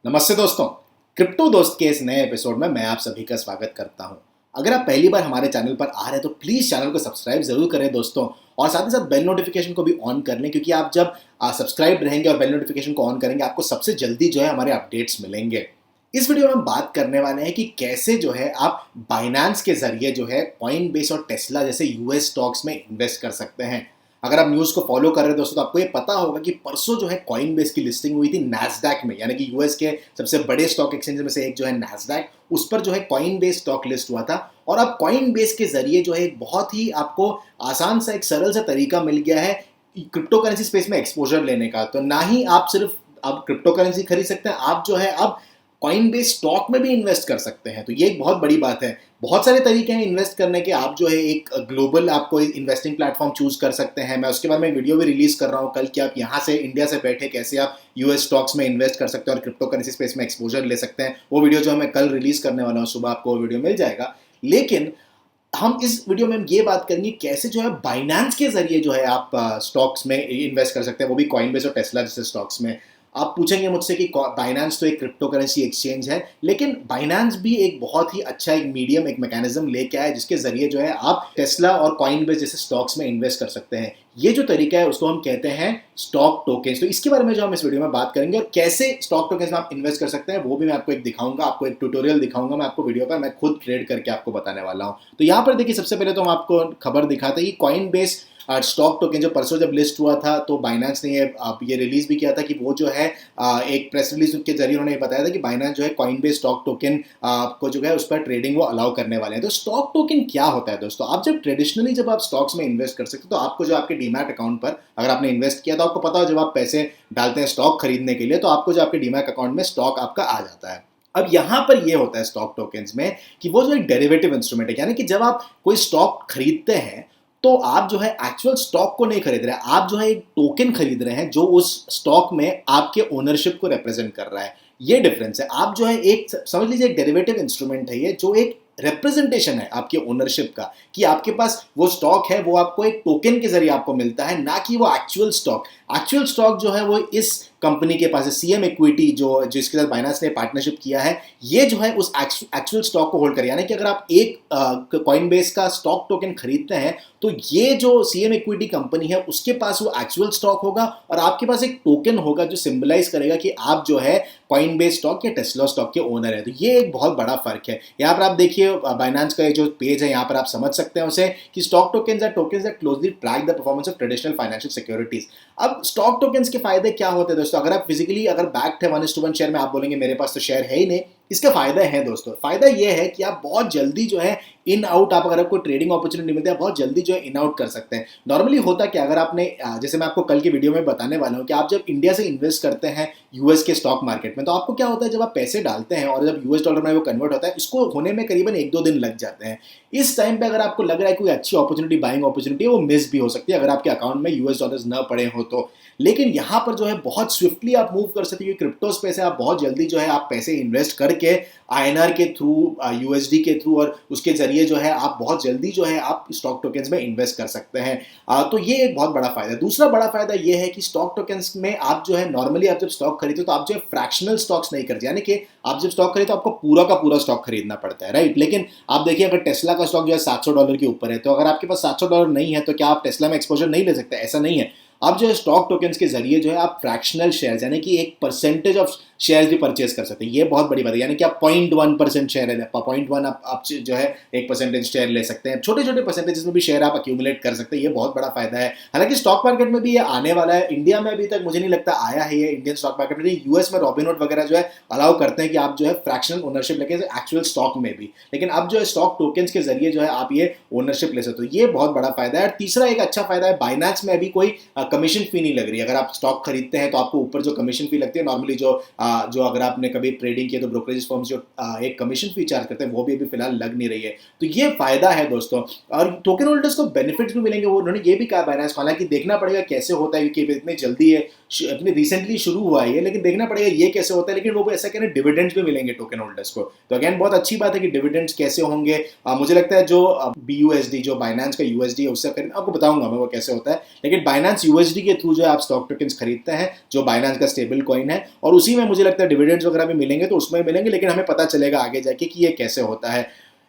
नमस्ते दोस्तों। क्रिप्टो दोस्त के इस नए एपिसोड में मैं आप सभी का स्वागत करता हूं। अगर आप पहली बार हमारे चैनल पर आ रहे हैं तो प्लीज चैनल को सब्सक्राइब जरूर करें दोस्तों, और साथ ही साथ बेल नोटिफिकेशन को भी ऑन कर लें, क्योंकि आप जब सब्सक्राइब रहेंगे और बेल नोटिफिकेशन को ऑन करेंगे आपको सबसे जल्दी जो है हमारे अपडेट्स मिलेंगे। इस वीडियो में हम बात करने वाले हैं कि कैसे जो है आप बाइनेंस के जरिए जो है कॉइनबेस और टेस्ला जैसे यूएस स्टॉक्स में इन्वेस्ट कर सकते हैं। अगर आप न्यूज़ को फॉलो कर रहे हैं दोस्तों तो आपको ये पता होगा कि परसों जो है कॉइनबेस की लिस्टिंग हुई थी नैस्डैक में, यानी कि यूएस के सबसे बड़े स्टॉक एक्सचेंज में से एक जो है नैस्डैक, उस पर जो है कॉइनबेस स्टॉक लिस्ट हुआ था। और अब कॉइनबेस के जरिए जो है एक बहुत ही आपको आसान सा एक सरल सा तरीका मिल गया है क्रिप्टो करेंसी स्पेस में एक्सपोजर लेने का। तो ना ही आप सिर्फ अब क्रिप्टो करेंसी खरीद सकते हैं, आप जो है अब कॉइनबेस स्टॉक में भी इन्वेस्ट कर सकते हैं। तो ये एक बहुत बड़ी बात है। बहुत सारे तरीके हैं इन्वेस्ट करने के। आप जो है एक ग्लोबल आपको इन्वेस्टिंग प्लेटफॉर्म चूज कर सकते हैं। मैं उसके बारे में वीडियो भी रिलीज कर रहा हूँ कल, कि आप यहाँ से इंडिया से बैठे कैसे आप यूएस स्टॉक्स में इन्वेस्ट कर सकते हैं और क्रिप्टो करेंसी स्पेस में एक्सपोजर ले सकते हैं। वो वीडियो जो मैं कल रिलीज करने वाला हूँ सुबह, आपको वो वीडियो मिल जाएगा। लेकिन हम इस वीडियो में हम ये बात करेंगे कैसे जो है बाइनेंस के जरिए जो है आप स्टॉक्स में इन्वेस्ट कर सकते हैं, वो भी कॉइनबेस और टेस्ला जैसे स्टॉक्स में। आप पूछेंगे मुझसे कि बाइनेंस तो एक क्रिप्टो करेंसी एक्सचेंज है, लेकिन बाइनेंस भी एक बहुत ही अच्छा एक मीडियम, एक मैकेनिज्म लेके आया जिसके जरिए जो है आप टेस्ला और कॉइनबेस जैसे स्टॉक्स में इन्वेस्ट कर सकते हैं। ये जो तरीका है उसको हम कहते हैं स्टॉक टोकन्स। तो इसके बारे में जो हम इस वीडियो में बात करेंगे और कैसे स्टॉक टोकन्स में आप इन्वेस्ट कर सकते हैं वो भी मैं आपको एक दिखाऊंगा, आपको एक ट्यूटोरियल दिखाऊंगा मैं आपको वीडियो पर, मैं खुद ट्रेड करके आपको बताने वाला हूं। तो यहाँ पर देखिए, सबसे पहले तो हम आपको खबर दिखाते हैं कि कॉइनबेस स्टॉक टोकन जो परसों जब लिस्ट हुआ था तो बाइनेंस ने ये रिलीज भी किया था कि वो जो है एक प्रेस रिलीज के जरिए उन्होंने बताया था कि बाइनेंस जो है कॉइनबेस स्टॉक टोकन को जो है उस पर ट्रेडिंग वो अलाउ करने वाले हैं। तो स्टॉक टोकन क्या होता है दोस्तों? आप जब ट्रेडिशनली जब आप स्टॉक्स में इन्वेस्ट कर सकते हो तो आपको जो आपके डीमैट अकाउंट पर अगर आपने इन्वेस्ट किया तो आपको पता हो जब आप पैसे डालते हैं स्टॉक खरीदने के लिए तो आपको जो आपके डीमैट अकाउंट में स्टॉक आपका आ जाता है। अब यहां पर यह होता है स्टॉक टोकन्स में कि वो जो एक डेरिवेटिव इंस्ट्रूमेंट है, यानी कि जब आप कोई स्टॉक खरीदते हैं तो आप जो है एक्चुअल स्टॉक को नहीं खरीद रहे हैं, आप जो है एक टोकन खरीद रहे हैं जो उस स्टॉक में आपके ओनरशिप को रिप्रेजेंट कर रहा है। ये डिफरेंस है। आप जो है एक समझ लीजिए एक डेरिवेटिव इंस्ट्रूमेंट है ये, जो एक रिप्रेजेंटेशन है आपके ओनरशिप का, कि आपके पास वो स्टॉक है वो आपको एक टोकन के जरिए आपको मिलता है, ना कि वो एक्चुअल स्टॉक। एक्चुअल स्टॉक जो है वो इस कंपनी के पास है, सीएम इक्विटी जो जिसके साथ बाइनेंस ने पार्टनरशिप किया है, ये जो है उस एक्चुअल स्टॉक को होल्ड कर, यानी कि अगर आप एक कॉइनबेस का स्टॉक टोकन खरीदते हैं तो ये जो सीएम इक्विटी कंपनी है उसके पास वो एक्चुअल स्टॉक होगा और आपके पास एक टोकन होगा जो सिंबलाइज करेगा कि आप जो है कॉइनबेस स्टॉक या टेस्ला स्टॉक के ओनर है। तो ये एक बहुत बड़ा फर्क है। यहाँ पर आप देखिए बाइनेंस का जो पेज है यहाँ पर आप समझ सकते हैं उसे कि stock tokens are tokens that closely track the performance of traditional financial securities. अब स्टॉक टोकन्स के फायदे क्या होते हैं दोस्तों? अगर आप फिजिकली अगर बैक्ड है 1:1 शेयर में, आप बोलेंगे मेरे पास तो शेयर है ही नहीं, इसका फायदा है दोस्तों। फायदा यह है कि आप बहुत जल्दी जो है इन आउट, आप अगर आपको ट्रेडिंग अपॉर्चुनिटी मिलती है बहुत जल्दी जो है इन आउट कर सकते हैं। नॉर्मली होता क्या, अगर आपने जैसे मैं आपको कल की वीडियो में बताने वाला हूं कि आप जब इंडिया से इन्वेस्ट करते हैं यूएस के स्टॉक मार्केट में तो आपको क्या होता है, जब आप पैसे डालते हैं और जब यूएस डॉलर में वो कन्वर्ट होता है, इसको होने में करीबन 1-2 दिन लग जाते हैं। इस टाइम पे अगर आपको लग रहा है कोई अच्छी अपॉर्चुनिटी, बाइंग अपॉर्चुनिटी है, वो मिस भी हो सकती है अगर आपके अकाउंट में यूएस डॉलर्स न पड़े हो तो। लेकिन यहाँ पर जो है बहुत स्विफ्टली आप मूव कर सकते हैं, क्रिप्टो स्पेस है, आप बहुत जल्दी जो है आप पैसे इन्वेस्ट करके आईएनआर के थ्रू, यूएसडी के थ्रू, और उसके जरिए जो है आप बहुत जल्दी जो है आप स्टॉक टोकन्स में इन्वेस्ट कर सकते हैं। तो ये एक बहुत बड़ा फायदा है। दूसरा बड़ा फायदा ये है कि स्टॉक टोकन्स में आप जो है नॉर्मली आप जब स्टॉक खरीदते हो तो आप जो है फ्रैक्शनल स्टॉक्स नहीं करते, यानी कि आप जब स्टॉक खरीदते हो आपको पूरा का पूरा स्टॉक खरीदना पड़ता है, राइट। लेकिन आप देखिए अगर टेस्ला का स्टॉक जो है $700 के ऊपर है, तो अगर आपके पास $700 नहीं है तो क्या आप टेस्ला में एक्सपोजर नहीं ले सकते? ऐसा नहीं है। आप जो है स्टॉक टोकन्स के जरिए जो है आप फ्रैक्शनल शेयर्स, यानी कि एक परसेंटेज ऑफ शेयर्स भी परचेज कर सकते हैं। ये बहुत बड़ी बात है, यानी कि आप 0.1% शेयर है, 0.1 आप जो है 1% शेयर ले सकते हैं। छोटे छोटे परसेंटेजेस में भी शेयर आप अक्यूमुलेट कर सकते हैं। ये बहुत बड़ा फायदा है। हालांकि स्टॉक मार्केट में भी ये आने वाला है। इंडिया में अभी तक मुझे नहीं लगता आया है ये इंडियन स्टॉक मार्केट में। यूएस में रॉबिनहुड वगैरह जो है अलाउ करते हैं कि आप जो है फ्रैक्शनल ओनरशिप लेके एक्चुअल स्टॉक में भी, लेकिन अब जो है स्टॉक टोकन्स के जरिए जो है आप ये ओनरशिप ले सकते हो। ये बहुत बड़ा फायदा है। तीसरा एक अच्छा फायदा है, बाइनेंस में अभी कोई कमीशन फी नहीं लग रही। अगर आप स्टॉक खरीदते हैं तो आपको ऊपर जो कमीशन फी लगती है, नॉर्मली जो अगर आपने कभी ट्रेडिंग किया तो ब्रोकरेज फर्म्स जो एक कमीशन फी चार्ज करते हैं वो भी अभी फिलहाल लग नहीं रही है। तो ये फायदा है दोस्तों। और टोकन होल्डर्स को बेनिफिट्स भी मिलेंगे। वो उन्होंने ये भी कहा बाइनेंस, हालांकि देखना पड़ेगा कैसे होता है क्योंकि इतनी जल्दी है, अपनी रिसेंटली शुरू हुआ है, लेकिन देखना पड़ेगा ये कैसे होता है। लेकिन वो ऐसा कह रहे हैं डिविडेंड्स भी मिलेंगे टोकन होल्डर्स को। तो अगेन बहुत अच्छी बात है कि डिविडेंड्स कैसे होंगे। मुझे लगता है जो BUSD जो बाइनेंस का USD है उससे आपको बताऊंगा मैं वो कैसे होता है। लेकिन बाइनेंस यूएसडी के थ्रू जो है आप स्टॉक टोकन्स खरीदते हैं जो बाइनेंस का स्टेबल कॉइन है, और उसी में मुझे लगता है डिविडेंड्स वगैरह भी मिलेंगे, तो उसमें मिलेंगे, लेकिन हमें पता चलेगा आगे जाके कि ये कैसे होता है।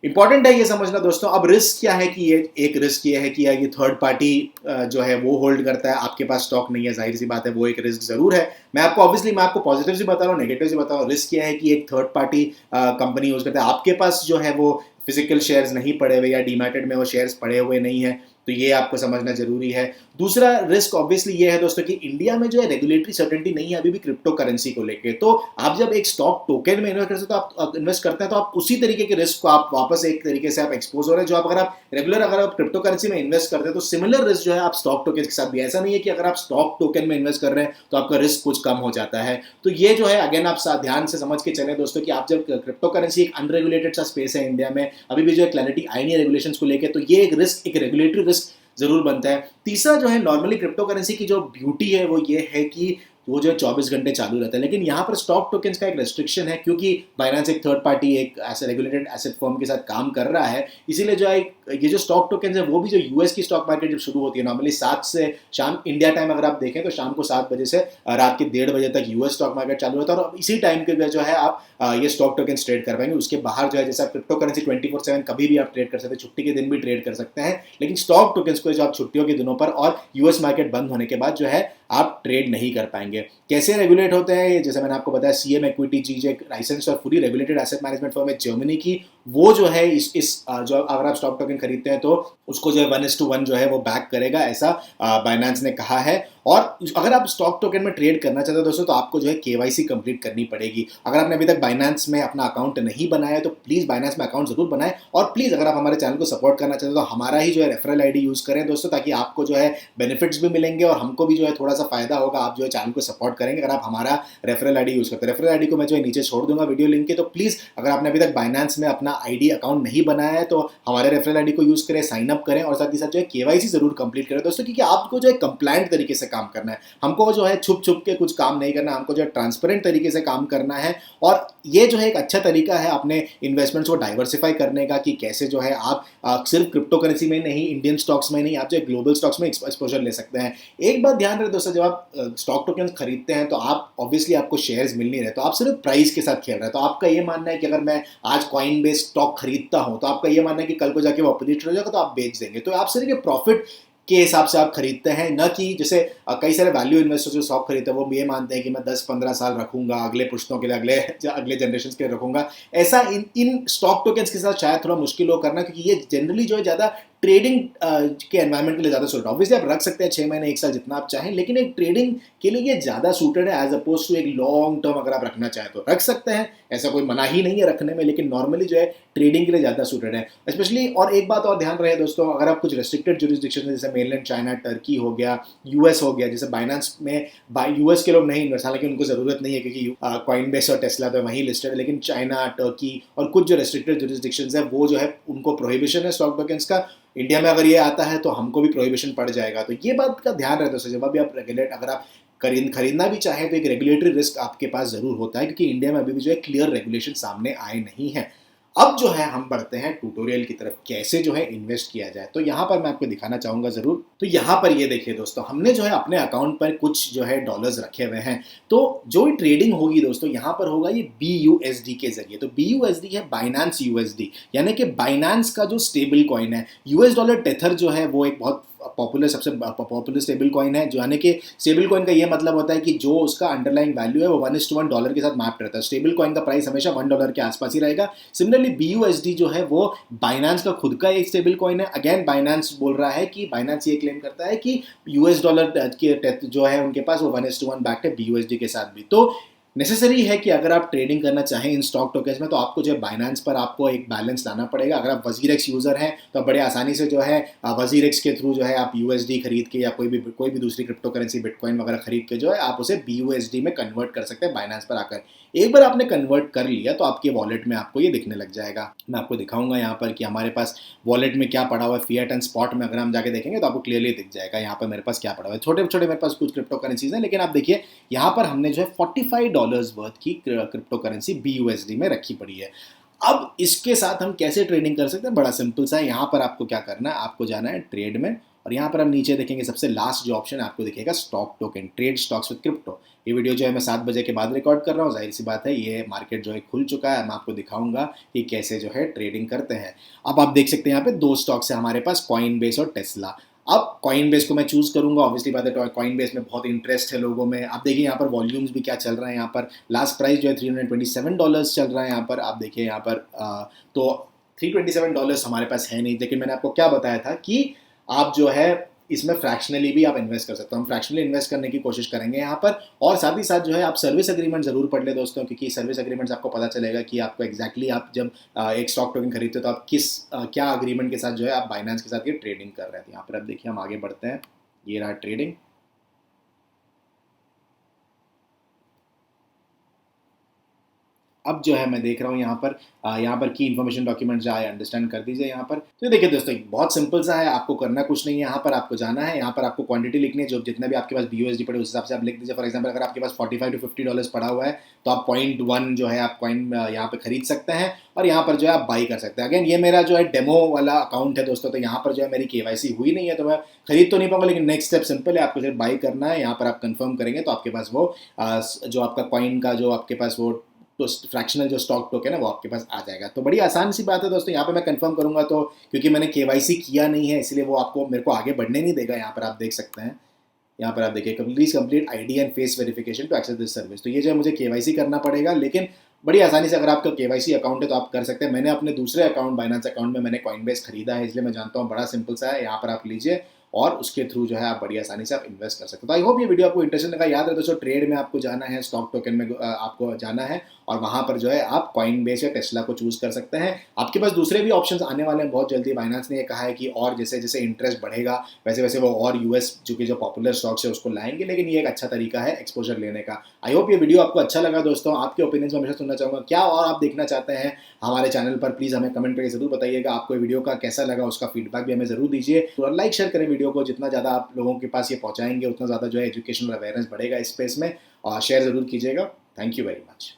इंपॉर्टेंट है ये समझना दोस्तों। अब रिस्क क्या है कि ये एक रिस्क ये है कि ये थर्ड पार्टी जो है वो होल्ड करता है, आपके पास स्टॉक नहीं है, जाहिर सी बात है वो एक रिस्क जरूर है। मैं आपको पॉजिटिव भी बता रहा हूँ, नेगेटिव भी बता रहा हूँ। रिस्क क्या है कि एक थर्ड पार्टी कंपनी यूज करता है, आपके पास जो है वो फिजिकल शेयर्स नहीं पड़े हुए या डीमैटेड में वो शेयर्स पड़े हुए नहीं है, तो ये आपको समझना जरूरी है। दूसरा रिस्क ऑब्वियसली ये है दोस्तों कि इंडिया में जो है रेगुलेटरी सर्टेनिटी नहीं है अभी भी क्रिप्टो करेंसी को लेके। तो आप जब एक स्टॉक टोकन में इन्वेस्ट करते हैं तो आप उसी तरीके के रिस्क को आप वापस एक तरीके से आप एक्सपोज हो रहे हैं, जो आप अगर आप क्रिप्टो करेंसी में इन्वेस्ट करते हैं तो सिमिलर रिस्क जो है आप स्टॉक टोकन के साथ भी। ऐसा नहीं है कि अगर आप स्टॉक टोकन में इन्वेस्ट कर रहे हैं तो आपका रिस्क कुछ कम हो जाता है। तो ये जो है अगेन आप ध्यान से समझ के चले दोस्तों कि आप जब क्रिप्टो करेंसी एक अनरेगुलेटेड सा स्पेस है इंडिया में, अभी भी जो है क्लैरिटी आई नहीं है रेगुलेशन को लेकर, तो ये एक रिस्क, एक रेगुलेटरी रिस्क जरूर बनता है। तीसरा जो है नॉर्मली क्रिप्टो करेंसी की जो ब्यूटी है वो ये है कि वो जो है 24 घंटे चालू रहता है, लेकिन यहाँ पर स्टॉक टोकन्स का एक रेस्ट्रिक्शन है, क्योंकि बाइनेंस एक थर्ड पार्टी एक ऐसे रेगुलेटेड एसेट फर्म के साथ काम कर रहा है, इसीलिए जो है ये जो स्टॉक टोकन्स है वो भी जो यूएस की स्टॉक मार्केट जब शुरू होती है नॉर्मली 7 से शाम इंडिया टाइम अगर आप देखें तो शाम को 7 बजे से रात के 1:30 बजे तक यूएस स्टॉक मार्केट चालू होता है, और इसी टाइम के जो है आप ये स्टॉक टोकन ट्रेड कर पाएंगे। उसके बाहर जो है जैसे आप क्रिप्टो करेंसी 24/7 कभी भी आप ट्रेड कर सकते हैं, छुट्टी के दिन भी ट्रेड कर सकते हैं, लेकिन स्टॉक टोकन्स को जो आप छुट्टियों के दिनों पर और यूएस मार्केट बंद होने के बाद जो है आप ट्रेड नहीं कर पाएंगे। कैसे रेगुलेट होते हैं, जैसे मैंने आपको बताया, सीएम इक्विटी जी जो एक लाइसेंस और पूरी रेगुलेटेड एसेट मैनेजमेंट फर्म है जर्मनी की, वो जो है इस जो अगर आप स्टॉक टोकन खरीदते हैं तो उसको जो है 1:1 जो है वो बैक करेगा, ऐसा बाइनेंस ने कहा है। और अगर आप स्टॉक टोकन में ट्रेड करना चाहते हो दोस्तों तो आपको जो है केवाईसी कंप्लीट करनी पड़ेगी। अगर आपने अभी तक बाइनेंस में अपना अकाउंट नहीं बनाया तो प्लीज़ बाइनेंस में अकाउंट जरूर बनाएं, और प्लीज़ अगर आप हमारे चैनल को सपोर्ट करना चाहते हो तो हमारा ही जो है रेफरल आईडी यूज़ करें दोस्तों, ताकि आपको जो है बेनिफिट्स भी मिलेंगे और हमको भी जो है थोड़ा सा फायदा होगा। आप जो है चैनल को सपोर्ट करेंगे अगर आप हमारा रेफरल आईडी यूज़ करते हैं। रेफरल आईडी को मैं जो है नीचे छोड़ दूंगा वीडियो लिंक के, तो प्लीज़ अगर आपने अभी तक बाइनेंस में अपना आईडी अकाउंट नहीं बनाया है तो हमारे रेफरल आईडी को यूज़ करें, साइन अप करें, और साथ ही साथ जो है केवाईसी जरूर कंप्लीट करें दोस्तों, क्योंकि आपको जो है कंप्लायंट तरीके से काम करना है, हमको जो है छुप छुप के कुछ काम नहीं करना, हमको जो है ट्रांसपेरेंट तरीके से काम करना है। और ये जो है एक अच्छा तरीका है अपने इन्वेस्टमेंट्स को डाइवर्सिफाई करने का, कि कैसे जो है आप सिर्फ क्रिप्टो करेंसी में नहीं, इंडियन स्टॉक्स में नहीं, आप जो ग्लोबल स्टॉक्स में एक्सपोजर ले सकते हैं। एक बात ध्यान रहे दोस्तों, जब आप स्टॉक टोकन खरीदते हैं तो आप ऑब्वियसली आपको शेयर्स मिल नहीं रहे, तो आप सिर्फ प्राइस के साथ खेल रहे हैं। तो आपका ये मानना है कि अगर मैं आज कॉइन बेस्ड स्टॉक खरीदता हूं तो आपका ये मानना है कि कल को जाके वो अपोजिट हो जाएगा तो आप बेच देंगे, तो आप सिर्फ प्रॉफिट के हिसाब से आप खरीदते हैं, न कि जैसे कई सारे वैल्यू इन्वेस्टर्स जो स्टॉक खरीदते हैं वो ये मानते हैं कि मैं 10-15 साल रखूंगा, अगले पुश्तों के लिए, अगले जनरेशन के लिए रखूंगा। ऐसा इन स्टॉक टोकन्स के साथ शायद थोड़ा मुश्किल हो करना, क्योंकि ये जनरली जो है ज़्यादा ट्रेडिंग के एनवायरनमेंट के लिए ज़्यादा सूटेड। ऑब्वियसली आप रख सकते हैं 6 महीने 1 साल जितना आप चाहें, लेकिन एक ट्रेडिंग के लिए ये ज़्यादा सूटेड है एज अपोज टू एक लॉन्ग टर्म। अगर आप रखना चाहें तो रख सकते हैं, ऐसा कोई मना ही नहीं है रखने में, लेकिन नॉर्मली जो है ट्रेडिंग के लिए ज़्यादा सूटेड है स्पेशली। और एक बात और ध्यान रहे दोस्तों, अगर आप कुछ रेस्ट्रिक्टेड जुरिस्डिक्शन जैसे मेनलैंड चाइना, टर्की हो गया, यूएस हो गया, जैसे बाइनेंस में यूएस के लोग नहीं इन्वेस्ट, हालांकि उनको ज़रूरत नहीं है क्योंकि कॉइनबेस और टेस्ला पे वहीं लिस्टेड है, लेकिन चाइना, टर्की और कुछ जो रेस्ट्रिक्टेड जुरिस्डिक्शंस है वो जो है उनको प्रोहिबिशन है स्टॉक टोकन्स का। इंडिया में अगर ये आता है तो हमको भी प्रोहिबिशन पड़ जाएगा, तो ये बात का ध्यान रहे दोस्तों। जब भी आप अगर आप खरीदना भी चाहें तो एक रेगुलेटरी रिस्क आपके पास जरूर होता है, क्योंकि इंडिया में अभी भी जो है क्लियर रेगुलेशन सामने आए नहीं है। अब जो है हम बढ़ते हैं ट्यूटोरियल की तरफ, कैसे जो है इन्वेस्ट किया जाए। तो यहाँ पर मैं आपको दिखाना चाहूंगा जरूर। तो यहाँ पर ये देखिए दोस्तों, हमने जो है अपने अकाउंट पर कुछ जो है डॉलर्स रखे हुए हैं, तो जो ट्रेडिंग होगी दोस्तों यहाँ पर होगा ये BUSD के जरिए। तो BUSD है बाइनेंस USD, यानी कि बाइनेंस का जो स्टेबल कॉइन है। US डॉलर टेथर जो है वो एक बहुत सबसे पॉपुलर स्टेबल कॉइन है, जो यानी कि स्टेबल कॉइन का ये मतलब होता है कि जो उसका अंडरलाइंग वैल्यू है वो 1:1 डॉलर के साथ मैप रहता है। स्टेबल कॉइन का प्राइस हमेशा $1 के आसपास ही रहेगा। सिमिलरली BUSD जो है वो बाइनेंस का खुद का एक स्टेबल कॉइन है। अगेन बाइनेंस बोल रहा है कि बाइनेंस ये क्लेम करता है कि US डॉलर के जो है उनके पास वो 1:1 बैक्ड है BUSD के साथ भी। तो नेसेसरी है कि अगर आप ट्रेडिंग करना चाहें इन स्टॉक टोकन्स में तो आपको जो है बाइनेंस पर आपको एक बैलेंस लाना पड़ेगा। अगर आप वजीरेक्स यूज़र हैं तो बड़े आसानी से जो है वजीरेक्स के थ्रू जो है आप USD खरीद के या कोई भी दूसरी क्रिप्टो करेंसी बिटकॉइन वगैरह खरीद के जो है आप उसे BUSD में कन्वर्ट कर सकते हैं बाइनेंस पर आकर। एक बार आपने कन्वर्ट कर लिया तो आपके वॉलेट में आपको ये दिखने लग जाएगा। मैं आपको दिखाऊंगा यहाँ पर कि हमारे पास वॉलेट में क्या पड़ा हुआ है। फिएट एंड स्पॉट में अगर हम जाके देखेंगे तो आपको क्लियरली दिख जाएगा यहाँ पर मेरे पास क्या पड़ा हुआ है। छोटे छोटे मेरे पास कुछ क्रिप्टो करेंसीज हैं, लेकिन आप देखिए यहाँ पर हमने जो है $45 वर्थ की क्रिप्टो करेंसी BUSD में रखी पड़ी है। अब इसके साथ हम कैसे ट्रेडिंग कर सकते हैं, बड़ा सिंपल सा है। यहाँ पर आपको क्या करना है, आपको जाना है ट्रेड में और यहाँ पर हम नीचे देखेंगे सबसे लास्ट जो ऑप्शन आपको दिखेगा stock token, trade stocks with crypto. ये वीडियो जो है मैं 7 बजे के बाद रिकॉर्ड कर रहा हूँ, जाहिर सी बात है ये मार्केट जो है खुल चुका है, मैं आपको दिखाऊंगा कि कैसे जो है ट्रेडिंग करते हैं। अब आप देख सकते हैं यहाँ पे 2 स्टॉक्स है हमारे पास, कॉइनबेस और टेस्ला। अब कॉइनबेस को मैं चूज करूंगा, ऑब्वियसली बात है कॉइनबेस में बहुत इंटरेस्ट है लोगों में। आप देखिए यहाँ पर वॉल्यूम्स भी क्या चल रहा है, यहाँ पर लास्ट प्राइस जो है $327 चल रहा है। यहाँ पर आप देखिए यहाँ पर तो $327 हमारे पास है नहीं, लेकिन मैंने आपको क्या बताया था कि आप जो है इसमें फ्रैक्शनली भी आप इन्वेस्ट कर सकते हो। हम फ्रैक्शनली इन्वेस्ट करने की कोशिश करेंगे यहाँ पर, और साथ ही साथ जो है आप सर्विस एग्रीमेंट जरूर पढ़ ले दोस्तों, क्योंकि सर्विस एग्रीमेंट्स आपको पता चलेगा कि आपको एग्जैक्टली आप जब एक स्टॉक टोकन खरीदते हो तो आप किस क्या अग्रीमेंट के साथ जो है आप बाइनेंस के साथ ये ट्रेडिंग कर रहे थे। यहाँ पर आप देखिए हम आगे बढ़ते हैं, ये रहा ट्रेडिंग। अब जो है मैं देख रहा हूँ यहाँ पर की इन्फॉर्मेशन डॉक्यूमेंट जो है अंडरस्टैंड कर दीजिए यहाँ पर। तो देखिए दोस्तों बहुत सिंपल सा है, आपको करना कुछ नहीं है। यहाँ पर आपको जाना है, यहाँ पर आपको क्वांटिटी लिखनी है, जो जितना भी आपके पास BUSD पड़े उस हिसाब से आप लिख दीजिए। फॉर एग्जांपल अगर आपके पास $45 to $50 पड़ा हुआ है तो आप 0.1 जो है आप कॉइन यहाँ पे खरीद सकते हैं और यहाँ पर जो है आप बाई कर सकते हैं। अगेन ये मेरा जो है डेमो वाला अकाउंट है दोस्तों, तो यहाँ पर जो है मेरी KYC हुई नहीं है तो मैं खरीद तो नहीं पाऊंगा, लेकिन नेक्स्ट स्टेप सिंपल है, आपको सिर्फ बाई करना है। यहाँ पर आप कंफर्म करेंगे तो आपके पास वो जो आपका कॉइन का जो आपके पास वो तो फ्रैक्शनल जो स्टॉक टोकन है वो आपके पास आ जाएगा। तो बड़ी आसान सी बात है दोस्तों, यहाँ पे मैं कंफर्म करूंगा तो क्योंकि मैंने KYC किया नहीं है इसलिए वो आपको मेरे को आगे बढ़ने नहीं देगा। यहाँ पर आप देख सकते हैं, यहाँ पर आप देखिए please complete ID and face verification to access this service. तो ये जो है मुझे KYC करना पड़ेगा, लेकिन बड़ी आसानी से अगर आपका KYC अकाउंट है तो आप कर सकते हैं। मैंने अपने दूसरे अकाउंट बाइनेंस अकाउंट में मैंने कॉइनबेस खरीदा है, इसलिए मैं जानता हूँ, बड़ा सिंपल सा है। यहाँ पर आप लीजिए और उसके थ्रू जो है आप बड़ी आसानी से आप इन्वेस्ट कर सकते हो। तो आई होप ये वीडियो आपको इंटरेस्टिंग लगा। याद रहे दोस्तों ट्रेड में आपको जाना है, स्टॉक टोकन में आपको जाना है और वहां पर जो है आप कॉइनबेस या टेस्ला को चूज कर सकते हैं। आपके पास दूसरे भी ऑप्शंस आने वाले हैं बहुत जल्दी। बाइनेंस ने ये कहा है कि और जैसे जैसे इंटरेस्ट बढ़ेगा वैसे वैसे वो और US जो पॉपुलर स्टॉक्स है उसको लाएंगे, लेकिन ये एक अच्छा तरीका है एक्सपोजर लेने का। आई होप ये वीडियो आपको अच्छा लगा दोस्तों। आपके ओपिनियंस में हमेशा सुनना चाहूंगा, क्या और आप देखना चाहते हैं हमारे चैनल पर, प्लीज हमें कमेंट करके जरूर बताइएगा। आपको वीडियो का कैसा लगा उसका फीडबैक भी हमें जरूर दीजिए और लाइक शेयर करें वीडियो को। जितना ज़्यादा आप लोगों के पास ये पहुंचाएंगे उतना ज़्यादा जो है एजुकेशनल अवेयरनेस बढ़ेगा इस स्पेस में, और शेयर जरूर कीजिएगा। Thank you very much.